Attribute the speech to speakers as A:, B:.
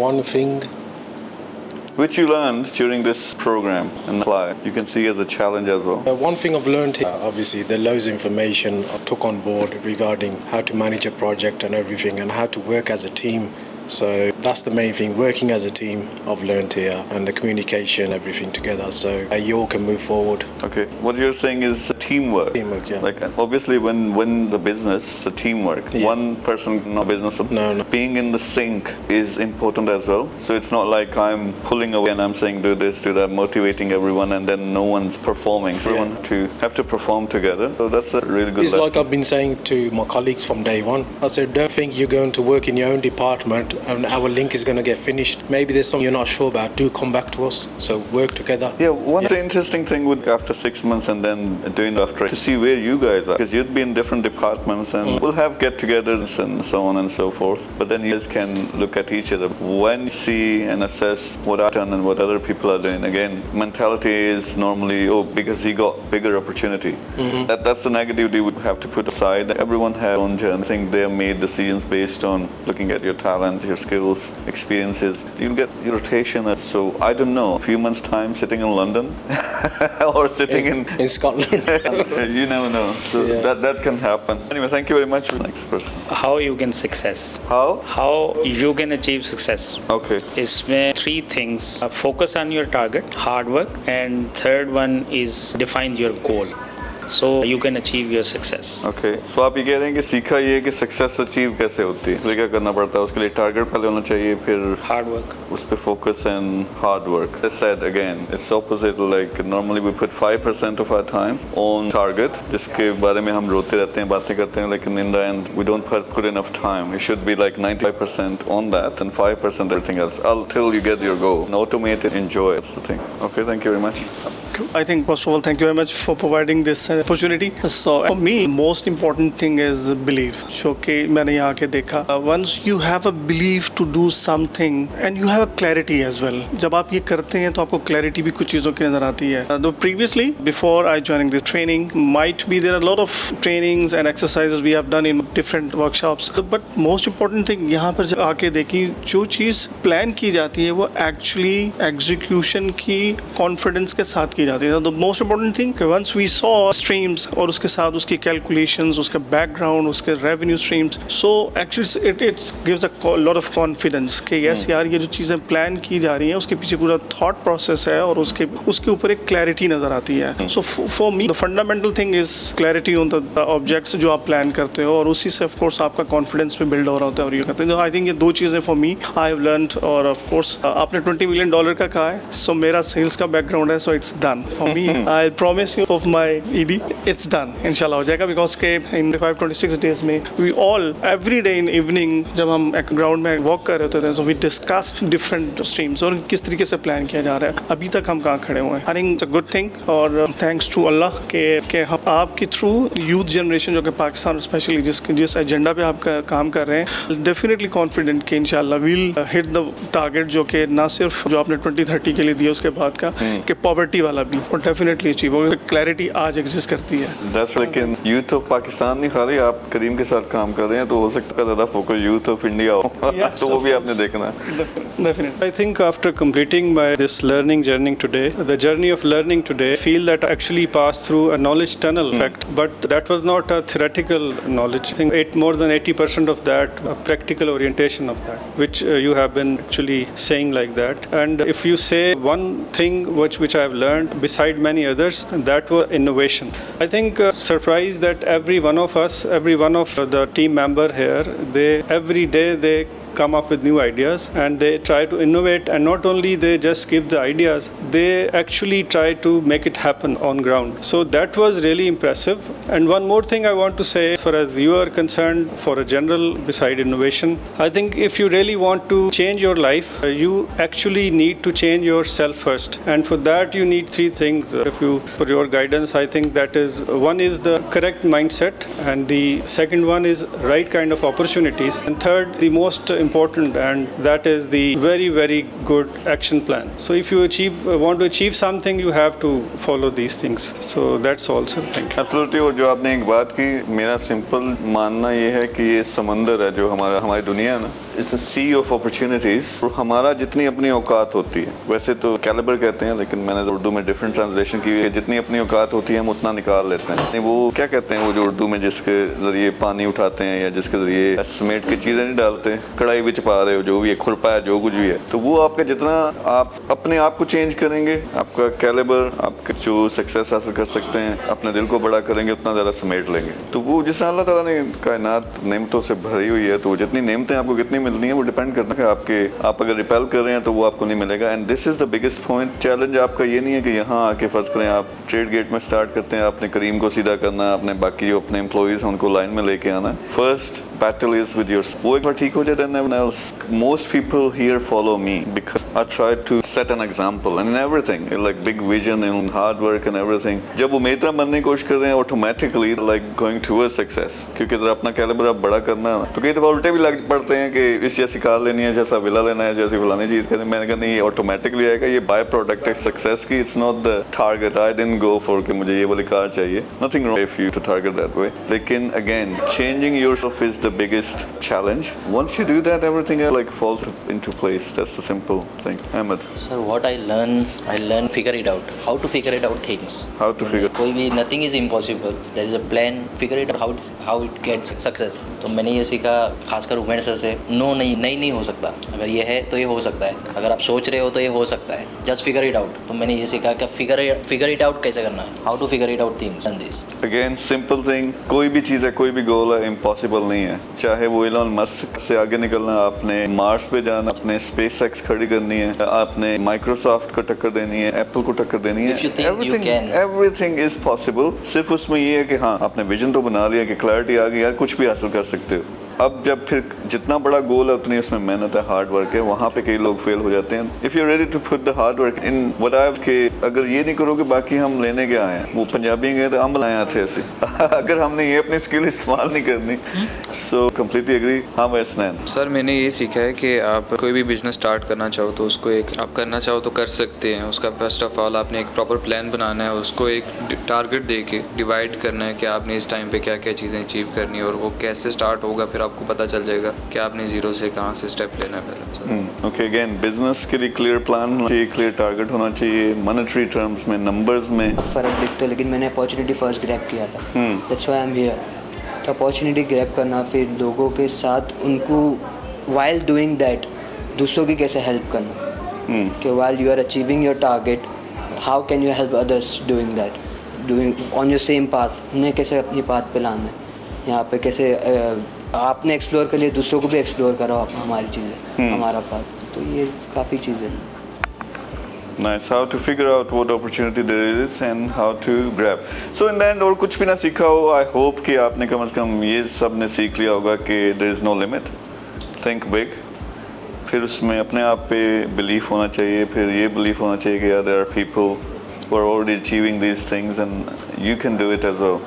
A: one thing
B: which you learned during this program and apply. You can see as a challenge as well.
A: One thing I've learned here, obviously, there's loads of information I took on board regarding how to manage a project and everything and how to work as a team. So that's the main thing, working as a team I've learned here, and the communication, everything together, so you all can move forward.
B: Okay, what you're saying is teamwork.
A: Teamwork, yeah.
B: Like obviously when the business, the teamwork,
A: Yeah.
B: one person, no business.
A: No.
B: Being in the sync is important as well. So it's not like I'm pulling away and I'm saying do this, do that, motivating everyone and then no one's performing. So everyone have to perform together. So that's a really good
A: It's
B: lesson.
A: like I've been saying to my colleagues from day one. I said, don't think you're going to work in your own department and our link is going to get finished. Maybe there's something you're not sure about. Do come back to us. So work together.
B: Yeah, one interesting thing would after 6 months and then doing after to see where you guys are, because you'd be in different departments and we'll have get-togethers and so on and so forth. But then you guys can look at each other when you see and assess what I've done and what other people are doing. Again, mentality is normally because he got bigger opportunity. That's the negativity we have to put aside. Everyone has their own journey. I think they have made decisions based on looking at your talent, your skills, experiences. You'll get your rotation. So I don't know, a few months time sitting in London or sitting
A: in Scotland.
B: You never know. So that can happen. Anyway, thank you very much. Next person.
C: How you can success?
B: How
C: You can achieve success?
B: Okay.
C: इसमें 3 things. Focus on your target, hard work, and third one is define your goal. So you can achieve your success.
B: Okay. So आप ये कह रहे हैं कि सीखा ये कि सक्सेस अचीव कैसे होती है, तो क्या करना पड़ता है उसके लिए? टारगेट पहले होना चाहिए, फिर
C: Hard work.
B: उस पे focus and hard work. As said again, it's opposite. Like normally we put 5% of our time on target, जिसके बारे में हम रोते रहते हैं, बातें करते हैं, लेकिन in the end we don't put enough time. It should be like 95% on that and 5% everything else until you get your goal. And automate it, enjoy it. That's the thing. Okay, thank you very much.
D: I think first of all, thank you very much for providing this opportunity. So for me, most important thing is belief. जो कि मैंने यहाँ के देखा. Once you have a belief to do something and you have a clarity as well. जब आप ये करते हैं तो आपको clarity भी कुछ चीज़ों की नज़र आती है. Though previously, before I joining this training, might be there are a lot of trainings and exercises we have done in different workshops. But most important thing यहाँ पर जब आके देखी, जो चीज़ plan की जाती है वो actually execution की confidence के साथ की जाती है. The most important thing, once we saw streams और उसके साथ उसकी calculations, उसका background, उसके revenue streams, so actually it gives a lot of confidence कि yes यार ये जो चीज़ें plan की जा रही हैं उसके पीछे पूरा thought process है और उसके ऊपर एक clarity नज़र आती है. So for me the fundamental thing is clarity on the objects जो आप plan करते हो और उसी से of course आपका confidence भी build हो रहा होता है और ये करते हैं. I think ये 2 चीज़ें for me I have learned. और of course आपने $20 million का कहा है, so मेरा sales का background है, so it's done. For me, I promise you of my ED, it's done. इंशाल्लाह हो जाएगा because के in 25-26 days में we all every day in evening जब हम एक ground में walk कर रहे होते थे, so we discuss different streams और किस तरीके से plan किया जा रहा है. अभी तक हम कहाँ खड़े हुए हैं. I think it's a good thing और thanks to Allah के हम आपके through youth generation जो कि पाकिस्तान especially जिस एजेंडा पे आप काम कर रहे हैं, definitely confident कि इंशाल्लाह we'll hit the target जो कि ना सिर्फ जो आपने 2030 के लिए दिया उसके बाद का कि poverty वाला भी और डेफिनेटली अचीव होगा. क्लैरिटी आज एग्जिस्ट करती है.
B: That's लेकिन यूथ ऑफ पाकिस्तान नहीं खाली आप करीम के साथ काम कर रहे हैं तो हो सकता है ज़्यादा फोकस यूथ ऑफ इंडिया हो. तो वो भी आपने देखना है.
D: Definitely.
E: I think after completing my this learning journey today, the journey of learning today, I feel that I actually passed through a knowledge tunnel effect, but that was not a theoretical knowledge. I think more than 80% of that, a practical orientation of that, which you have been actually saying like that. And if you say one thing which I have learned beside many others, that was innovation. I think surprised that every one of us, every one of the team member here, every day they come up with new ideas and they try to innovate, and not only they just give the ideas, they actually try to make it happen on ground. So that was really impressive. And one more thing I want to say, as far as you are concerned, for a general beside innovation, I think if you really want to change your life, you actually need to change yourself first, and for that you need 3 things. If you, for your guidance, I think that is, one is the correct mindset, and the second one is right kind of opportunities, and third, the most important, and that is the very, very good action plan. So if you want to achieve something, you have to follow these things. So that's all, sir. Thank you.
B: Absolutely. और जो आपने एक बात की, मेरा simple मानना ये है कि ये समंदर है जो हमारी दुनिया है ना, it's a sea of opportunities. और हमारा जितनी अपनी औकात होती है, वैसे तो कैलिबर कहते हैं, लेकिन मैंने उर्दू में डिफरेंट ट्रांसलेशन की है, जितनी अपनी औकात होती है हम उतना निकाल लेते हैं। वो क्या कहते हैं, वो जो उर्दू में जिसके जरिए पानी उठाते हैं या जिसके जरिए सीमेंट की चीज़ें नहीं डालते, कढ़ाई बिच पा रहे हो, जो भी है, खुरपा है, जो कुछ भी है, तो वो आपका जितना आप अपने आप को चेंज करेंगे, आपका कैलिबर, आपका जो सक्सेस हासिल कर सकते हैं, अपने दिल को बड़ा करेंगे, उतना ज़्यादा समेट लेंगे। तो वो जिस अल्लाह ताला ने कायनात नेमतों से भरी हुई है, तो जितनी नेमतें आपको कितनी मिलनी है वो डिपेंड करता है आप अगर रिपेल कर रहे हैं तो वो आपको नहीं मिलेगा। And this is the biggest point. Challenge आपका ये नहीं है कि यहाँ आके फर्ज करें आप ट्रेड गेट में स्टार्ट करते हैं, आपने करीम को सीधा करना है, अपने बाकी जो अपने एम्प्लॉइज हैं उनको लाइन में लेके आना है। First battle is with your, वो एक बार ठीक हो जाए then everyone else. Most people here follow me because I try to set an example and in everything, like big vision and hard work and everything. जब वो मेरी तरह बनने की कोशिश कर रहे हैं, automatically like going towards success, क्योंकि अगर अपना कैलिबर आप बड़ा करना है तो कई दफा उल्टे भी लग पड़ते हैं कि इस जैसी कार लेनी है, जैसा विला लेना है, जैसी फलानी चीज़ करनी। मैंने कहा नहीं, ये ऑटोमेटिकली आएगा, ये बाय प्रोडक्ट है सक्सेस की। It's not the target. I didn't go for कि मुझे ये वाली कार चाहिए। Nothing wrong if you too target that way, लेकिन again changing yourself is the biggest challenge. Once you do that, everything else like falls into place. That's the simple thing. Ahmed.
F: Sir, what I learn figure it out. How to figure it out things.
B: How to figure?
F: कोई भी nothing is impossible. There is a plan. Figure it out how it gets success. तो मैंने ये सीखा खासकर उमेर sir से। No नहीं हो सकता। अगर ये है तो ये हो सकता है। अगर आप सोच रहे हो तो ये हो सकता है। Just figure it out. तो मैंने ये सीखा कि figure it out कैसे करना है. How to figure it out things and this.
B: Again, simple thing. कोई भी चीज़ है, कोई भी गोल है, impossible नहीं है। चाहे वो इलॉन मस्क से आगे निकलना, आपने मार्स पे जाना, अपने स्पेस एक्स खड़ी करनी है, आपने माइक्रोसॉफ्ट को टक्कर देनी है, एप्पल को टक्कर देनी है, एवरीथिंग इज पॉसिबल। सिर्फ उसमें ये है कि हाँ, आपने विजन तो बना लिया कि क्लैरिटी आ गई, यार कुछ भी हासिल कर सकते हो। अब जब फिर जितना बड़ा गोल है उतनी उसमें मेहनत है, हार्ड वर्क है, वहाँ पे कई लोग फेल हो जाते हैं। If you ready to put the hard work in what I के, अगर ये नहीं करोगे बाकी हम लेने के आए हैं, वो पंजाबी गए तो हम लाए आते ऐसे अगर हमने ये अपनी स्किल इस्तेमाल नहीं करनी। So completely agree. हाँ वैसनैन
G: सर, मैंने ये सीखा है कि आप कोई भी बिजनेस स्टार्ट करना चाहो तो उसको एक आप करना चाहो तो कर सकते हैं। उसका फर्स्ट ऑफ ऑल आपने एक प्रॉपर प्लान बनाना है, उसको एक टारगेट दे के डिवाइड करना है कि आपने इस टाइम पे क्या क्या चीज़ें अचीव करनी है, और वो कैसे स्टार्ट होगा फिर आपको पता चल जाएगा कि आपने जीरो से कहाँ से स्टेप लेना है पहले।
B: ओके, अगेन बिजनेस के लिए क्लियर प्लान होना चाहिए, क्लियर टारगेट होना चाहिए, मॉनेटरी टर्म्स में, नंबर्स में
H: फ़र्क दिखता है। लेकिन मैंने अपॉर्चुनिटी फर्स्ट ग्रैब किया था, that's why I am here. तो अपॉर्चुनिटी ग्रैब करना, फिर लोगों के साथ उनको वाइल डूइंग दैट दूसरों की कैसे हेल्प करना, कि while you are achieving your target how can you help others doing that, doing on your same path. उन्हें कैसे अपनी पाथ पे लाना है, यहाँ पे कैसे आपने एक्सप्लोर कर लिया, दूसरों को भी एक्सप्लोर करो हमारी चीज़ें, हमारा पाथ। तो ये काफ़ी चीज़ें।
B: Nice. How to figure out what opportunity there is and how to grab. So in the end, और कुछ भी ना सीखा हो, I hope कि आपने कम से कम ये सब ने सीख लिया होगा कि there is no limit. Think big. फिर उसमें अपने आप पे belief होना चाहिए, फिर ये belief होना चाहिए कि there are people who are already achieving these things and you can do it as well.